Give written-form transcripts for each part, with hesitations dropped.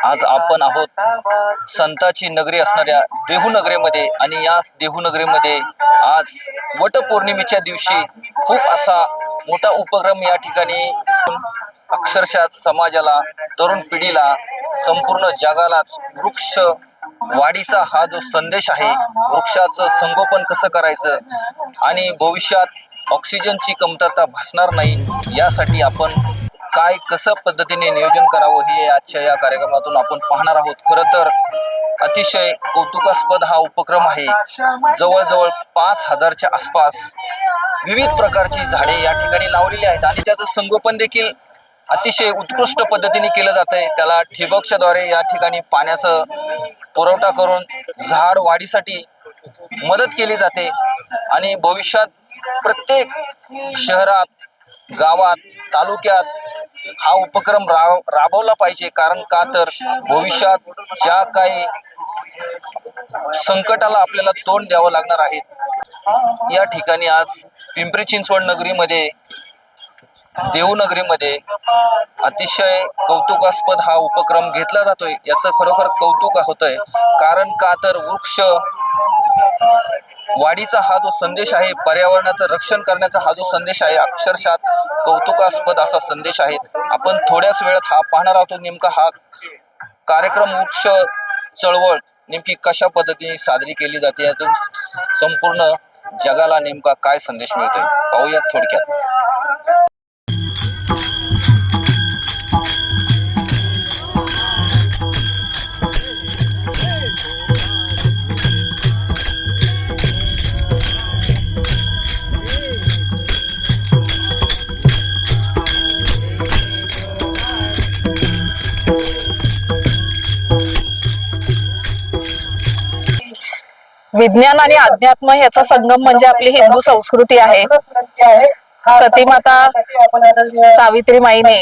आज आपण आहोत संताची नगरी असणाऱ्या देहू नगरीमध्ये आणि या देहू नगरीमध्ये आज वटपौर्णिमेच्या दिवशी खूप असा मोठा उपक्रम या ठिकाणी अक्षरशः समाजाला, तरुण पिढीला, संपूर्ण जगालाच वृक्ष वाढीचा हा जो संदेश आहे, वृक्षाचं संगोपन कसं करायचं आणि भविष्यात ऑक्सिजनची कमतरता भासणार नाही यासाठी आपण काय कसं पद्धतीने नियोजन करावं हे आजच्या या कार्यक्रमातून आपण पाहणार आहोत। खरं तर अतिशय कौतुकास्पद हा उपक्रम आहे। जवळजवळ 5,000च्या आसपास विविध प्रकारची झाडे या ठिकाणी लावलेली आहेत आणि त्याचं संगोपन देखील अतिशय उत्कृष्ट पद्धतीने केलं जात आहे। त्याला ठिबकच्याद्वारे या ठिकाणी पाण्याचं पुरवठा करून झाड वाढीसाठी मदत केली जाते आणि भविष्यात प्रत्येक शहरात, गावात, तालुक्यात हा उपक्रम राबवला पाहिजे। कारण का तर भविष्यात ज्या काही संकटाला आपल्याला तोंड द्यावं लागणार आहे, या ठिकाणी आज पिंपरी चिंचवड नगरीमध्ये, देहू नगरीमध्ये अतिशय कौतुकास्पद हा उपक्रम घेतला जातोय। याचं खरोखर कौतुक होतंय। कारण का तर वृक्ष वाढीचा हा जो संदेश आहे, पर्यावरणाचं रक्षण करण्याचा हा जो संदेश आहे, अक्षरशः कौतुकास्पद असा संदेश आहे। आपण थोड्याच वेळात हा पाहणार आहोत नेमका हा कार्यक्रम, वृक्ष चळवळ नेमकी कशा पद्धतीने साजरी केली जाते, यातून संपूर्ण जगाला नेमका काय संदेश मिळतोय पाहूयात थोडक्यात। विज्ञान आणि अध्यात्म याचा संगम म्हणजे आपली हिंदू संस्कृती आहे। सतीमाता सावित्रीमाईने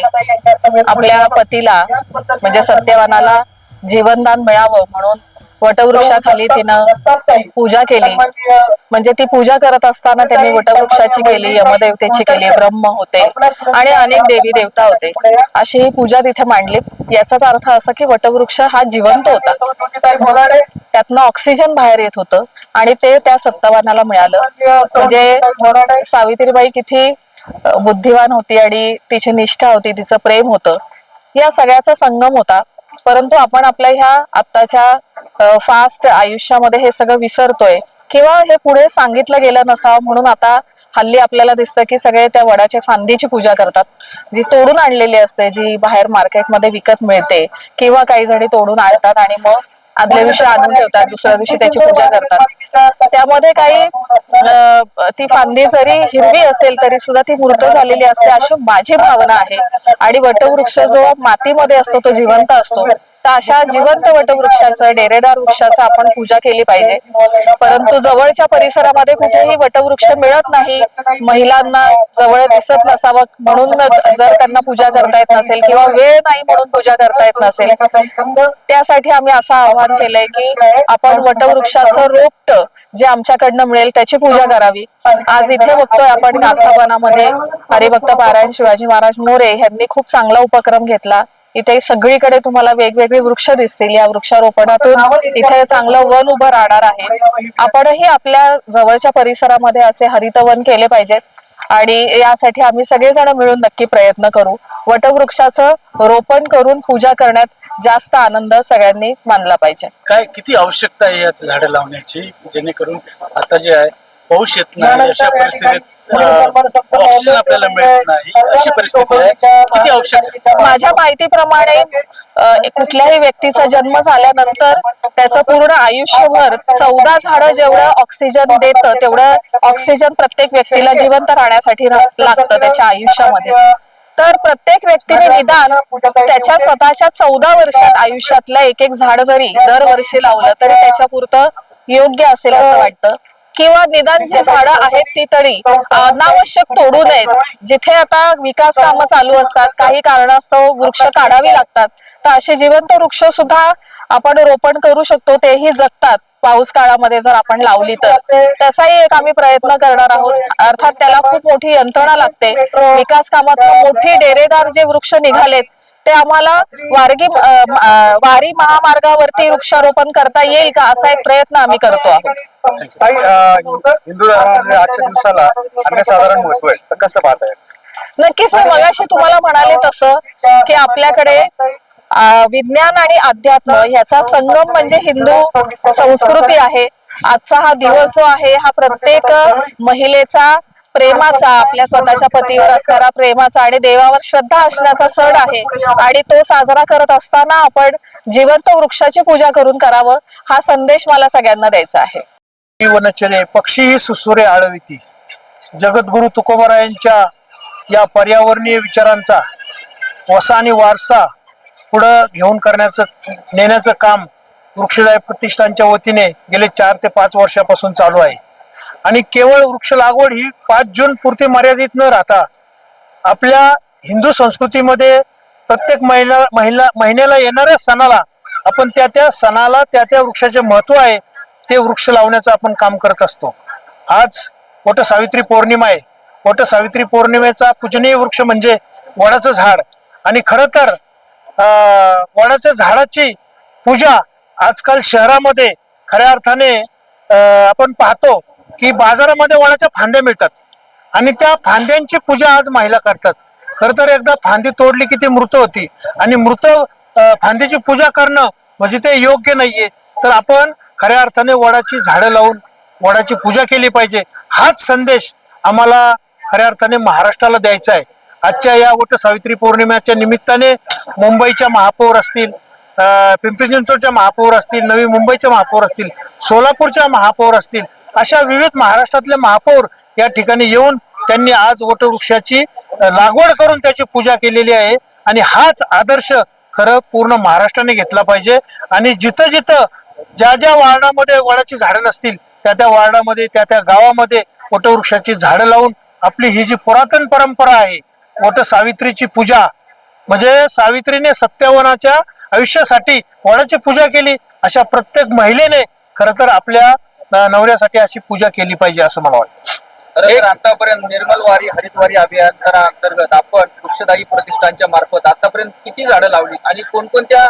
आपल्या पतीला म्हणजे सत्यवानाला जीवनदान मिळावं म्हणून वटवृक्षाखाली तिनं पूजा केली। म्हणजे ती पूजा करत असताना त्यांनी वटवृक्षाची केली, यमदेवतेची केली, ब्रह्म होते आणि अनेक देवी देवता होते, अशी ही पूजा तिथे मांडली। याचाच अर्थ असा की वटवृक्ष हा जिवंत होता, त्यातनं ऑक्सिजन बाहेर येत होतं आणि ते त्या सत्यवानाला मिळालं। म्हणजे सावित्रीबाई किती बुद्धिवान होती आणि तिची निष्ठा होती, तिचं प्रेम होतं, या सगळ्याचा संगम होता। परंतु आपण आपल्या ह्या आत्ताच्या फास्ट आयुष्यामध्ये हे सगळं विसरतोय किंवा हे पुढे सांगितलं गेलं नसावं म्हणून आता हल्ली आपल्याला दिसतं की सगळे त्या वडाच्या फांदीची पूजा करतात, जी तोडून आणलेली असते, जी बाहेर मार्केटमध्ये विकत मिळते, किंवा काही जणी तोडून आणतात आणि मग आदल्या दिवशी आणून ठेवतात, दुसऱ्या दिवशी त्याची पूजा करतात। त्यामध्ये काही ती फांदी जरी हिरवी असेल तरी सुद्धा ती मृत झालेली असते अशी माझी भावना आहे। आणि वटवृक्ष जो मातीमध्ये असतो तो जिवंत असतो, तर अशा जिवंत वटवृक्षाचं, डेरेदार वृक्षाचं आपण पूजा केली पाहिजे। परंतु जवळच्या परिसरामध्ये कुठेही वटवृक्ष मिळत नाही, महिलांना जवळ दिसत नसावं म्हणून जर त्यांना पूजा करता येत नसेल किंवा वेळ नाही म्हणून पूजा करता येत नसेल, त्यासाठी आम्ही असं आवाहन केलंय की आपण वटवृक्षाचं रोपट जे आमच्याकडनं मिळेल त्याची पूजा करावी। आज इथे बघतोय आपण गाथाबनामध्ये हरिभक्त पारायण शिवाजी महाराज मोरे यांनी खूप चांगला उपक्रम घेतला। इथे सगळीकडे तुम्हाला वेगवेगळे वृक्ष दिसतील, या वृक्षारोपणातून इथे चांगलं वन उभं राहणार आहे। आपणही आपल्या जवळच्या परिसरामध्ये असे हरितवन केले पाहिजेत आणि यासाठी आम्ही सगळेजण मिळून नक्की प्रयत्न करू। वटवृक्षाचं रोपण करून पूजा करण्यात जास्त आनंद सगळ्यांनी मानला पाहिजे। काय किती आवश्यकता आहे या झाडं लावण्याची, जेणेकरून आता जे आहे पाऊस येत नाही, अशा परिस्थितीत ऑक्सिजन आपल्याला मिळत नाही, अशी परिस्थिती आहे, किती आवश्यक? माझ्या माहितीप्रमाणे कुठल्याही व्यक्तीचा जन्म झाल्यानंतर त्याचं पूर्ण आयुष्यभर 14 झाडं जेवढं ऑक्सिजन देतं तेवढं ऑक्सिजन प्रत्येक व्यक्तीला जिवंत राहण्यासाठी लागतं त्याच्या आयुष्यामध्ये। तर प्रत्येक व्यक्तीने निदान त्याच्या स्वतःच्या 14 वर्षात आयुष्यातलं एक एक झाड जरी दरवर्षी लावलं तरी त्याच्या पुरतं योग्य असेल असं वाटतं। किंवा निदान जी झाडं आहेत ती तरी अनावश्यक तोडू नयेत। जिथे आता विकास कामं चालू असतात, काही कारणास्तव वृक्ष काढावी लागतात, तर असे जिवंत वृक्ष सुद्धा आपण रोपण करू शकतो, तेही जगतात पाऊस काळामध्ये जर आपण लावली तर। तसाही एक आम्ही प्रयत्न करणार आहोत। अर्थात त्याला खूप मोठी यंत्रणा लागते, विकास कामात मोठी डेरेदार जे वृक्ष निघालेत ते आम्हाला वारी महामार्गावरती वृक्षारोपण करता येईल का असा एक प्रयत्न आम्ही करतो आहोत. ताई, हिंदू धर्मामध्ये आजच्या दिवसाला अनन्यसाधारण महत्व आहे, तर कसं पाहताय? नक्कीच मी मगाशी तुम्हाला म्हणाले तसं की आपल्याकडे विज्ञान आणि अध्यात्म ह्याचा संगम म्हणजे हिंदू संस्कृती आहे. आजचा हा दिवस जो आहे हा प्रत्येक महिलेचा प्रेमाचा, आपल्या स्वतःच्या पतीवर असणारा प्रेमाचा आणि देवावर श्रद्धा असण्याचा सण आहे आणि तो साजरा करत असताना आपण जिवंत वृक्षाची पूजा करून करावं हा संदेश मला सगळ्यांना द्यायचा आहे. वनचरे पक्षी सुसुरे आळविती, जगद्गुरु तुकोबरायांच्या या पर्यावरणीय विचारांचा वसा आणि वारसा पुढं घेऊन नेण्याचं काम वृक्षदाय प्रतिष्ठानच्या वतीने गेले 4 ते 5 वर्षापासून चालू आहे. आणि केवळ वृक्ष लागवड ही 5 जून पुरती मर्यादित न राहता आपल्या हिंदू संस्कृतीमध्ये प्रत्येक महिन्याला येणाऱ्या सणाला आपण त्या सणाला त्या वृक्षाचे महत्व आहे ते वृक्ष लावण्याचं आपण काम करत असतो. आज वट सावित्री पौर्णिमा आहे. वट सावित्री पौर्णिमेचा पूजनीय वृक्ष म्हणजे वडाचं झाड. आणि खरं तर वडाच्या झाडाची पूजा आजकाल शहरामध्ये खऱ्या अर्थाने आपण पाहतो की बाजारामध्ये वडाच्या फांद्या मिळतात आणि त्या फांद्यांची पूजा आज महिला करतात. खर तर एकदा फांदी तोडली की ती मृत होती आणि मृत फांदीची पूजा करणं म्हणजे ते योग्य नाहीये. तर आपण खऱ्या अर्थाने वडाची झाडं लावून वडाची पूजा केली पाहिजे. हाच संदेश आम्हाला खऱ्या अर्थाने महाराष्ट्राला द्यायचा आहे. आजच्या या वट सावित्री पौर्णिमेच्या निमित्ताने मुंबईच्या महापौर असतील, पिंपरी चिंचवडच्या महापौर असतील, नवी मुंबईच्या महापौर असतील, सोलापूरच्या महापौर असतील, अशा विविध महाराष्ट्रातले महापौर या ठिकाणी येऊन त्यांनी आज वटवृक्षाची लागवड करून त्याची पूजा केलेली आहे. आणि हाच आदर्श खरं पूर्ण महाराष्ट्राने घेतला पाहिजे. आणि जिथं जिथं ज्या वार्डामध्ये वडाची झाडं नसतील त्या वार्डामध्ये त्या गावामध्ये वटवृक्षाची झाडं लावून आपली ही जी पुरातन परंपरा आहे वट सावित्रीची पूजा, म्हणजे सावित्रीने सत्यवानाच्या आयुष्यासाठी वडाची पूजा केली, अशा प्रत्येक महिलेने खरं तर आपल्या नवऱ्यासाठी अशी पूजा केली पाहिजे असं मला वाटतं. आतापर्यंत निर्मल वारी हरितवारी अभियानांतर्गत आपण वृक्षदायी प्रतिष्ठानच्या मार्फत आतापर्यंत किती झाडं लावली आणि कोणकोणत्या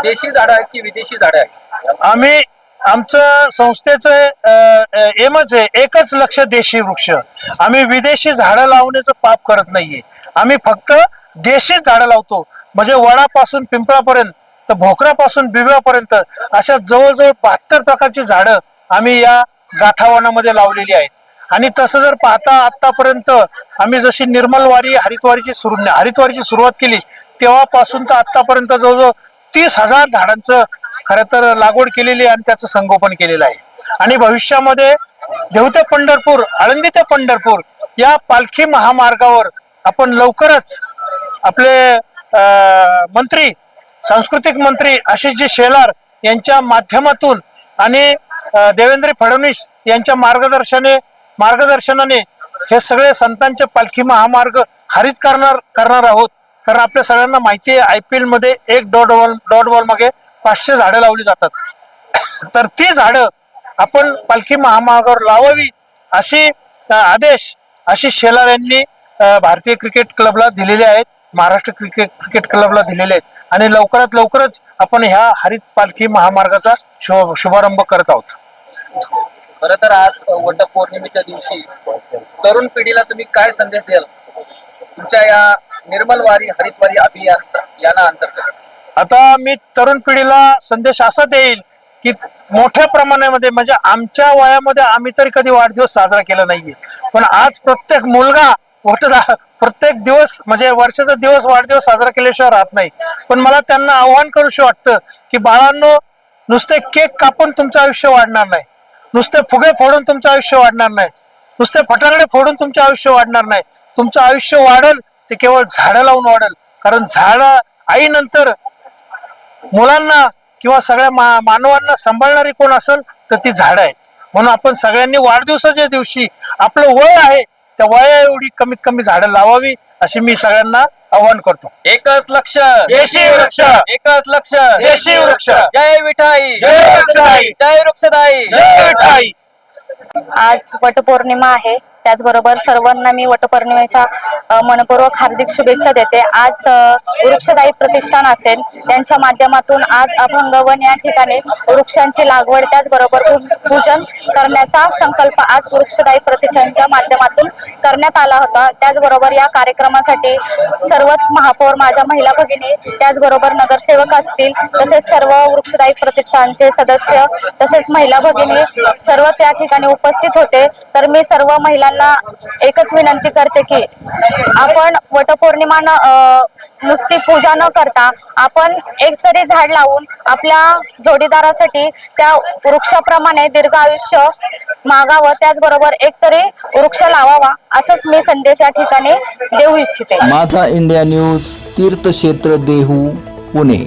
देशी झाडं आहेत की विदेशी झाडं आहेत? आमचं संस्थेचं एमच आहे, एकच लक्ष देशी वृक्ष. आम्ही विदेशी झाडं लावण्याचं पाप करत नाहीये. आम्ही फक्त देशी झाडं लावतो. म्हणजे वडापासून पिंपळापर्यंत तर भोकरापासून बिव्यापर्यंत अशा जवळजवळ 72 प्रकारची झाडं आम्ही या गाठावनामध्ये लावलेली आहेत. आणि तसं जर पाहता आतापर्यंत आम्ही जशी निर्मल वारी हरितवारीची सुरुवात केली तेव्हापासून तर आतापर्यंत जवळजवळ 30,000 झाडांचं खरं तर लागवड केलेली आणि त्याचं संगोपन केलेलं आहे. आणि भविष्यामध्ये देहू ते पंढरपूर, आळंदी ते पंढरपूर या पालखी महामार्गावर आपण लवकरच आपले मंत्री, सांस्कृतिक मंत्री आशिषजी शेलार यांच्या माध्यमातून आणि देवेंद्र फडणवीस यांच्या मार्गदर्शनाने हे सगळे संतांचे पालखी महामार्ग हरित करणार आहोत. कारण आपल्या सगळ्यांना माहिती आहे IPL मध्ये एक डॉट बॉल मागे 500 झाडं लावली जातात. तर ती झाडं आपण पालखी महामार्गावर लावावी अशी आदेश आशिष शेलार यांनी भारतीय क्रिकेट क्लबला दिलेले आहेत, महाराष्ट्र क्रिकेट क्लबला दिलेले आहेत. आणि लवकरात लवकरच आपण ह्या हरित पालखी महामार्गाचा शुभारंभ करत आहोत. खरं तर आज वटपौर्णिमेच्या दिवशी तरुण पिढीला तुम्ही काय संदेश द्याल तुमच्या या निर्मल वारी हरितवारी अभियाना अंतर्गत? आता मी तरुण पिढीला संदेश असा देईल की मोठ्या प्रमाणामध्ये, म्हणजे आमच्या वयामध्ये आम्ही तरी कधी वाढदिवस साजरा केला नाहीये, पण आज प्रत्येक मुलगा प्रत्येक दिवस म्हणजे वर्षाचा दिवस वाढदिवस साजरा केल्याशिवाय राहत नाही. पण मला त्यांना आव्हान करूशी वाटतं की बाळांनो, नुसते केक कापून तुमचं आयुष्य वाढणार नाही, नुसते फुगे फोडून तुमचं आयुष्य वाढणार नाही, नुसते फटाकडे फोडून तुमचं आयुष्य वाढणार नाही. तुमचं आयुष्य वाढेल ते केवळ झाडं लावून वाढेल. कारण झाडं आईनंतर मुलांना किंवा सगळ्या मानवांना सांभाळणारी कोण असेल तर ती झाडं आहेत. म्हणून आपण सगळ्यांनी वाढदिवसाच्या दिवशी आपलं वय आहे त्या वया एवढी कमीत कमी झाडं लावावी अशी मी सगळ्यांना आवाहन करतो. एकच लक्ष देशी वृक्ष, एकच लक्ष देशी वृक्ष. जय विठाई, जय वृक्षदायी, जय वृक्षदायी, जय विठाई. आज वटपौर्णिमा आहे त्याचबरोबर सर्वांना मी वटपौर्णिमेच्या मनपूर्वक हार्दिक शुभेच्छा देते. आज वृक्षदायी प्रतिष्ठान असेल यांच्या माध्यमातून आज अभंगवन या ठिकाणी वृक्षांची लागवड त्याचबरोबर पूजन करण्याचा संकल्प आज वृक्षदायी प्रतिष्ठानच्या माध्यमातून करण्यात आला होता. त्याचबरोबर या कार्यक्रमासाठी सर्वच महापौर, माझ्या महिला भगिनी, त्याचबरोबर नगरसेवक असतील, तसेच सर्व वृक्षदायी प्रतिष्ठानचे सदस्य, तसेच महिला भगिनी सर्वच या ठिकाणी उपस्थित होते. तर मी सर्व महिलांना एकच विनंती करते की आपण वटपौर्णिमा नुसती पूजा न करता आपण एक तरी झाड लावून आपल्या जोडीदारासाठी त्या वृक्षाप्रमाणे दीर्घ आयुष्य मागावं, त्याचबरोबर एक तरी वृक्ष लावावा, असंच मी संदेश या ठिकाणी देऊ इच्छिते. माझा इंडिया न्यूज, तीर्थक्षेत्र देहू, पुणे.